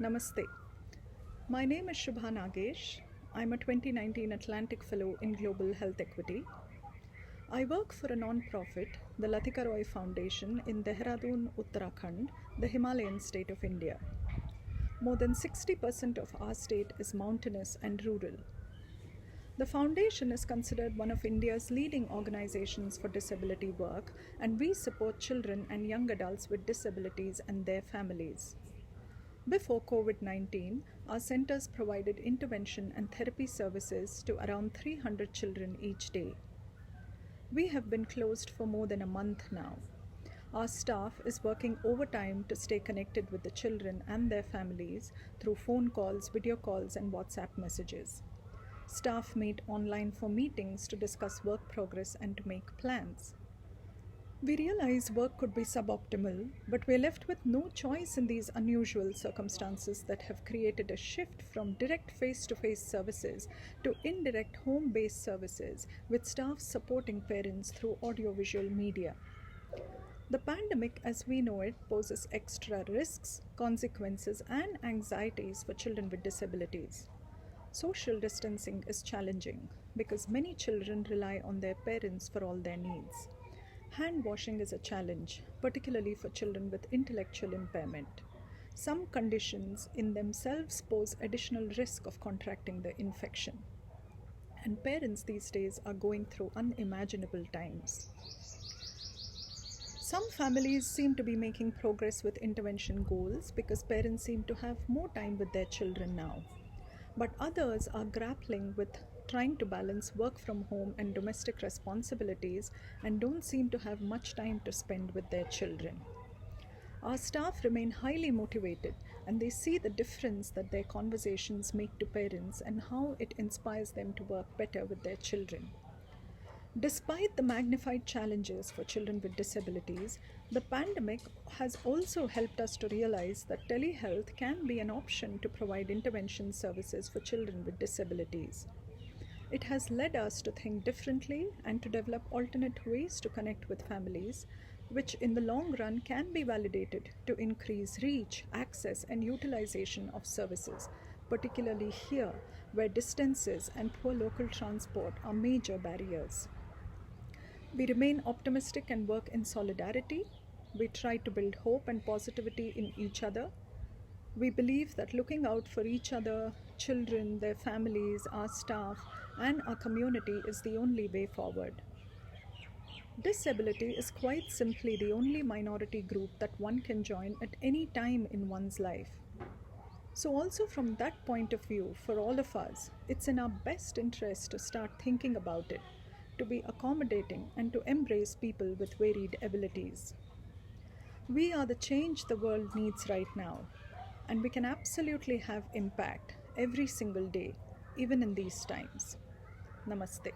Namaste. My name is Shubha Nagesh. I'm a 2019 Atlantic Fellow in Global Health Equity. I work for a non-profit, the Latika Roy Foundation in Dehradun, Uttarakhand, the Himalayan state of India. More than 60% of our state is mountainous and rural. The foundation is considered one of India's leading organizations for disability work, and we support children and young adults with disabilities and their families. Before COVID-19, our centers provided intervention and therapy services to around 300 children each day. We have been closed for more than a month now. Our staff is working overtime to stay connected with the children and their families through phone calls, video calls, and WhatsApp messages. Staff meet online for meetings to discuss work progress and to make plans. We realize work could be suboptimal, but we're left with no choice in these unusual circumstances that have created a shift from direct face-to-face services to indirect home-based services, with staff supporting parents through audiovisual media. The pandemic, as we know it, poses extra risks, consequences, and anxieties for children with disabilities. Social distancing is challenging because many children rely on their parents for all their needs. Hand washing is a challenge, particularly for children with intellectual impairment. Some conditions in themselves pose additional risk of contracting the infection. And parents these days are going through unimaginable times. Some families seem to be making progress with intervention goals because parents seem to have more time with their children now. But others are grappling with trying to balance work from home and domestic responsibilities and don't seem to have much time to spend with their children. Our staff remain highly motivated, and they see the difference that their conversations make to parents and how it inspires them to work better with their children. Despite the magnified challenges for children with disabilities, the pandemic has also helped us to realize that telehealth can be an option to provide intervention services for children with disabilities. It has led us to think differently and to develop alternate ways to connect with families, which in the long run can be validated to increase reach, access, and utilization of services, particularly here where distances and poor local transport are major barriers. We remain optimistic and work in solidarity. We try to build hope and positivity in each other. We believe that looking out for each other, children, their families, our staff, and our community is the only way forward. Disability is quite simply the only minority group that one can join at any time in one's life. So also from that point of view, for all of us, it's in our best interest to start thinking about it, to be accommodating and to embrace people with varied abilities. We are the change the world needs right now, and we can absolutely have impact every single day, even in these times. Namaste.